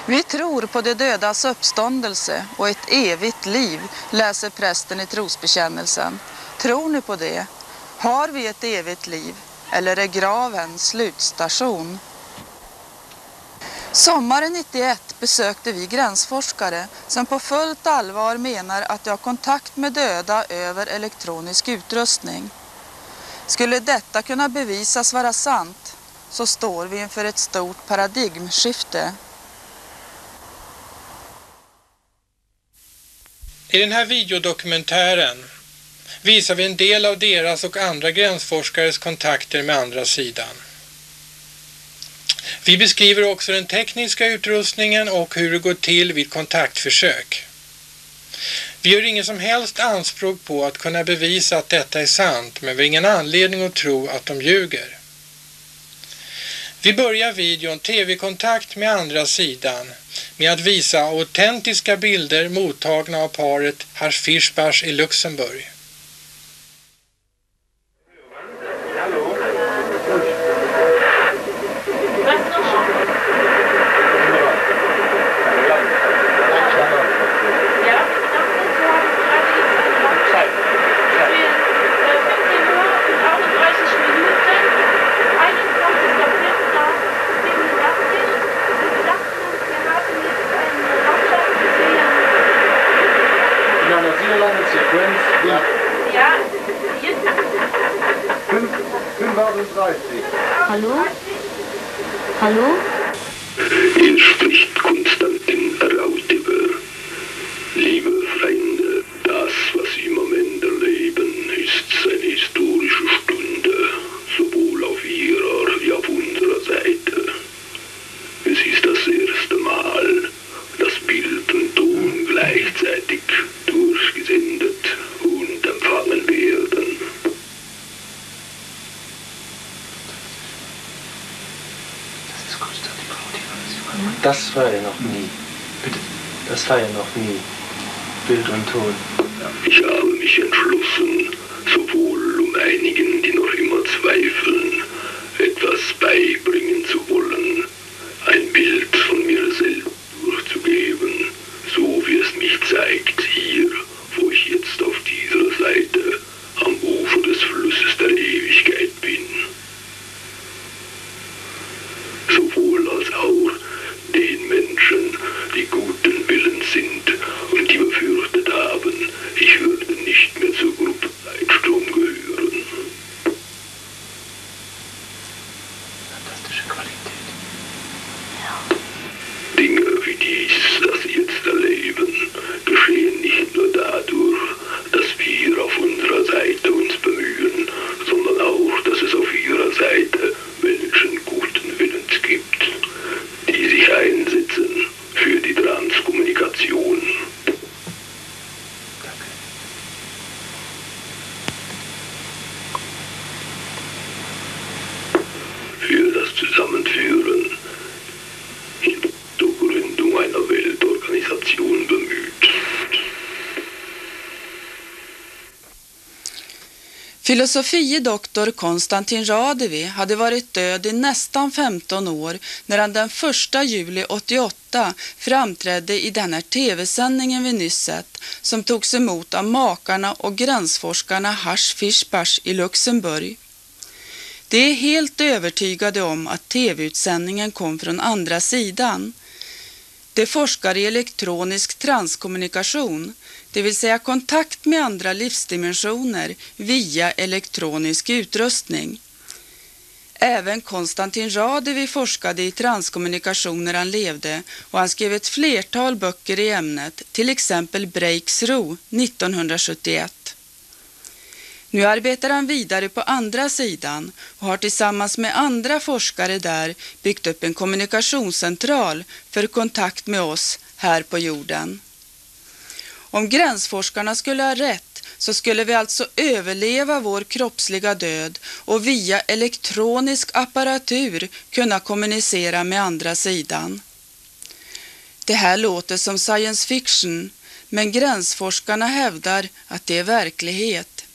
Vi tror på det dödas uppståndelse och ett evigt liv, läser prästen i trosbekännelsen. Tror ni på det? Har vi ett evigt liv? Eller är graven slutstation? Sommaren 91 besökte vi gränsforskare som på fullt allvar menar att de har kontakt med döda över elektronisk utrustning. Skulle detta kunna bevisas vara sant, så står vi inför ett stort paradigmskifte. I den här videodokumentären visar vi en del av deras och andra gränsforskares kontakter med andra sidan. Vi beskriver också den tekniska utrustningen och hur det går till vid kontaktförsök. Vi gör ingen som helst anspråk på att kunna bevisa att detta är sant, men vi har ingen anledning att tro att de ljuger. Vi börjar videon TV-kontakt med andra sidan med att visa autentiska bilder mottagna av paret Hasch-Fischbach i Luxemburg. Hallo? Hallo? Hier spricht Konstantin Raudiver. Liebe Freunde, das, was Sie im Moment erleben, ist eine historische Stunde, sowohl auf Ihrer wie auf unserer Seite. Es ist das erste Mal, dass Bild und Ton gleichzeitig durchgesendet und empfangen werden. Das war ja noch nie. Bitte? Das war ja noch nie. Bild und Ton. Ich habe mich entschlossen, sowohl um einigen, die noch immer zweifeln, etwas beibringen zu wollen, ein Bild von mir selbst durchzugeben, so wie es mich zeigt hier, wo ich jetzt auf dieser Seite am Ufer des Flusses der Ewigkeit bin. Sowohl als auch den Menschen, die guten Willens sind und die befürchtet haben, ich würde nicht mehr zur Gruppe Leitstrom gehören. Fantastische Qualität. Dinge wie dies, das Sie jetzt erleben, geschehen nicht nur dadurch, dass wir auf unserer Seite uns bemühen, sondern auch, dass es auf ihrer Seite Menschen guten Willens gibt, die sich einsetzen für die Transkommunikation. Danke. Für das Zusammenführen zur Gründung einer Weltorganisation bemüht. Filosofie doktor Konstantin Radevi hade varit död i nästan 15 år när han den 1 juli 88 framträdde i den här tv-sändningen vi nyss sett, som togs emot av makarna och gränsforskarna Hasch-Fischbach i Luxemburg. De är helt övertygade om att tv-utsändningen kom från andra sidan. De forskar i elektronisk transkommunikation, det vill säga kontakt med andra livsdimensioner via elektronisk utrustning. Även Konstantin Radevi forskade i transkommunikation när han levde och han skrev ett flertal böcker i ämnet, till exempel Breaksro 1971. Nu arbetar han vidare på andra sidan och har tillsammans med andra forskare där byggt upp en kommunikationscentral för kontakt med oss här på jorden. Om gränsforskarna skulle ha rätt så skulle vi alltså överleva vår kroppsliga död och via elektronisk apparatur kunna kommunicera med andra sidan. Det här låter som science fiction, men gränsforskarna hävdar att det är verklighet.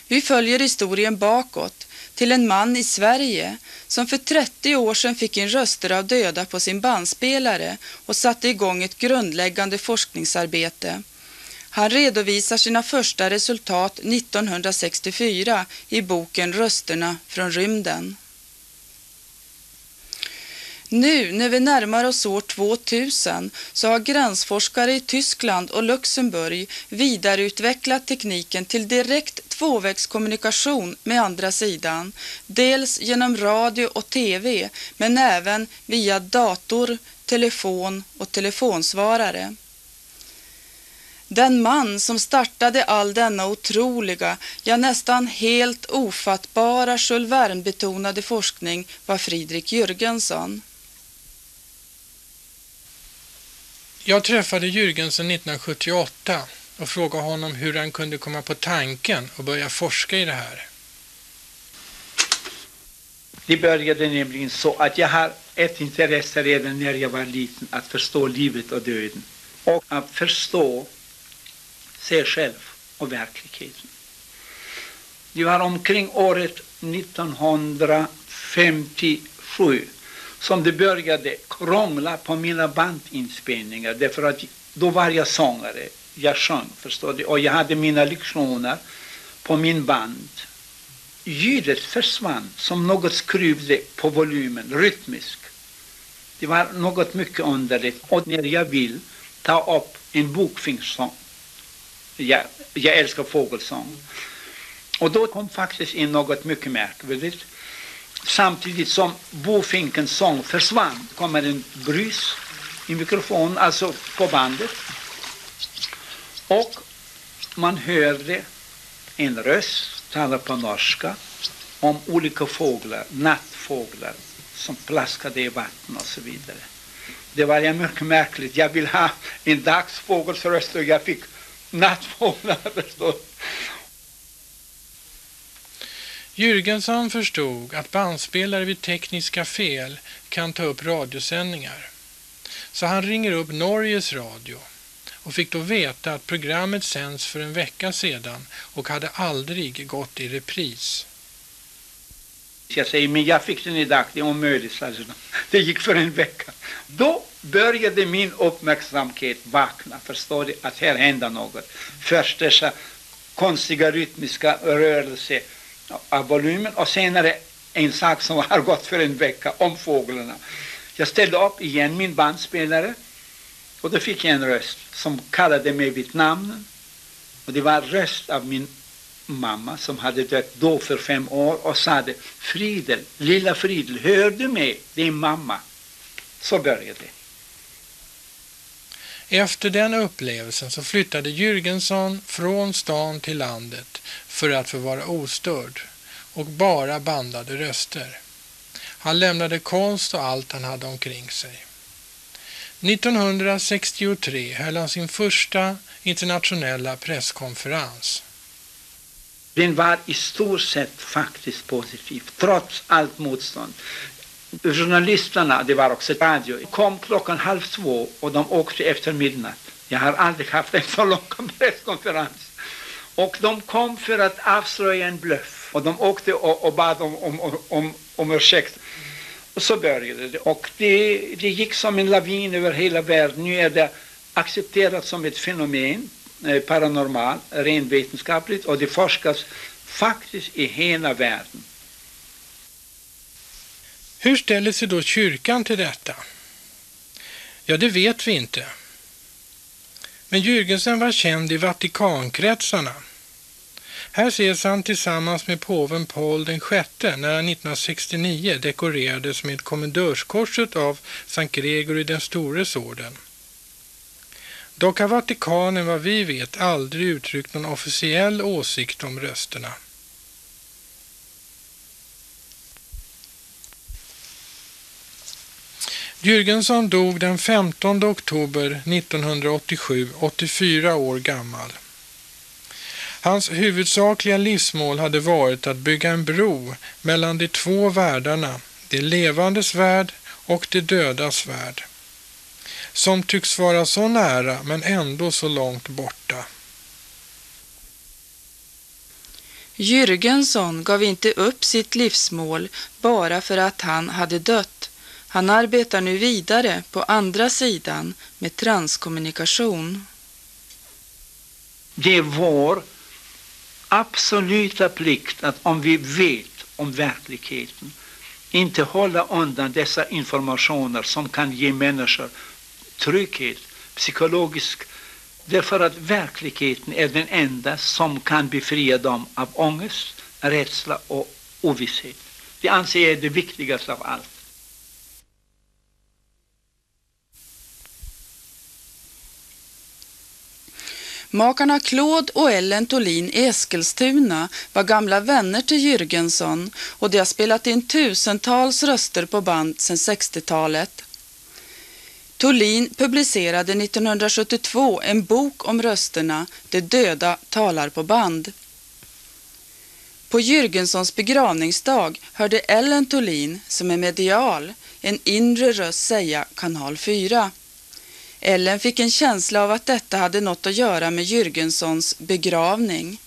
Vi följer historien bakåt till en man i Sverige som för 30 år sedan fick in röster av döda på sin bandspelare och satte igång ett grundläggande forskningsarbete. Han redovisar sina första resultat 1964 i boken Rösterna från rymden. Nu när vi närmar oss år 2000 så har gränsforskare i Tyskland och Luxemburg vidareutvecklat tekniken till direkt tvåvägskommunikation med andra sidan, dels genom radio och tv men även via dator, telefon och telefonsvarare. Den man som startade all denna otroliga, ja nästan helt ofattbara Jules Verne-betonade forskning var Friedrich Jürgenson. Jag träffade Jürgenson 1978 och frågade honom hur han kunde komma på tanken och börja forska i det här. Det började nämligen så att jag har ett intresse redan när jag var liten att förstå livet och döden och att förstå sig själv och verkligheten. Det var omkring året 1957 som det började krångla på mina bandinspelningar därför att då var jag sångare, jag sjöng, förstår du, och jag hade mina lektioner på min band. Ljudet försvann som något skruvde på volymen, rytmiskt. Det var något mycket underligt och när jag vill ta upp en bokfinkssång, jag älskar fågelsång, och då kom faktiskt in något mycket märkvärdigt. Samtidigt som bofinkens sång försvann kommer en brus i mikrofonen, alltså på bandet. Och man hörde en röst tala på norska om olika fåglar, nattfåglar som plaskade i vatten och så vidare. Det var mycket märkligt. Jag vill ha en dagsfågels röst och jag fick nattfåglar. Jürgenson förstod att bandspelare vid tekniska fel kan ta upp radiosändningar. Så han ringer upp Norges radio och fick då veta att programmet sänds för en vecka sedan och hade aldrig gått i repris. Jag säger, men jag fick den idag, det är omöjligt. Det gick för en vecka. Då började min uppmärksamhet vakna, förstår du, att här händer något. Först dessa konstiga rytmiska rörelser av volymen och senare en sak som har gått för en vecka om fåglarna. Jag ställde upp igen min bandspelare och då fick jag en röst som kallade mig vid namn. Och det var röst av min mamma som hade dött då för 5 år och sade: Friedel, lilla Friedel, hör du mig? Det är mamma. Så började det. Efter den upplevelsen så flyttade Jürgenson från stan till landet för att få vara ostörd och bara bandade röster. Han lämnade konst och allt han hade omkring sig. 1963 höll han sin första internationella presskonferens. Den var i stort sett faktiskt positiv, trots allt motstånd. Journalisterna, det var också radio, kom 1:30 och de åkte efter midnatt. Jag har aldrig haft en så lång presskonferens. Och de kom för att avslöja en bluff. Och de åkte och bad om ursäkt. Och så började det. Och det gick som en lavin över hela världen. Nu är det accepterat som ett fenomen, paranormal, rent vetenskapligt. Och det forskas faktiskt i hela världen. Hur ställer sig då kyrkan till detta? Ja, det vet vi inte. Men Jürgenson var känd i Vatikankretsarna. Här ses han tillsammans med påven Paul VI när han 1969 dekorerades med kommendörskorset av Sankt Gregory den stores orden. Dock har Vatikanen vad vi vet aldrig uttryckt någon officiell åsikt om rösterna. Jürgenson dog den 15 oktober 1987, 84 år gammal. Hans huvudsakliga livsmål hade varit att bygga en bro mellan de två världarna, det levandes värld och det dödas värld, som tycks vara så nära men ändå så långt borta. Jürgensson gav inte upp sitt livsmål bara för att han hade dött. Han arbetar nu vidare på andra sidan med transkommunikation. Det är vår absoluta plikt att om vi vet om verkligheten inte hålla undan dessa informationer som kan ge människor trygghet, psykologisk, därför att verkligheten är den enda som kan befria dem av ångest, rädsla och ovisshet. Det anser jag är det viktigaste av allt. Makarna Claude och Ellen Tholin i Eskilstuna var gamla vänner till Jürgensson och de har spelat in tusentals röster på band sedan 60-talet. Tholin publicerade 1972 en bok om rösterna De döda talar på band. På Jürgenssons begravningsdag hörde Ellen Tholin, som är medial, en inre röst säga kanal 4. Ellen fick en känsla av att detta hade något att göra med Jürgenssons begravning.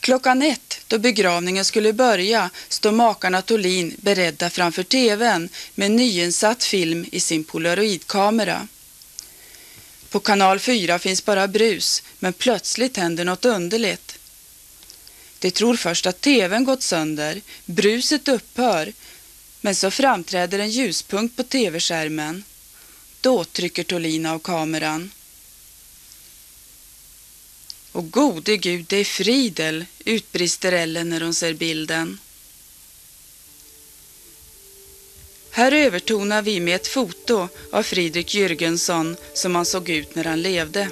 Klockan 1, då begravningen skulle börja, stod makarna Tholin beredda framför tvn med nyinsatt film i sin polaroidkamera. På kanal 4 finns bara brus, men plötsligt händer något underligt. De tror först att tvn gått sönder, bruset upphör, men så framträder en ljuspunkt på tv-skärmen. Då trycker Tholin av kameran. Och gode Gud, det är Friedel, utbrister Ellen när hon ser bilden. Här övertonar vi med ett foto av Fredrik Jürgensson som han såg ut när han levde.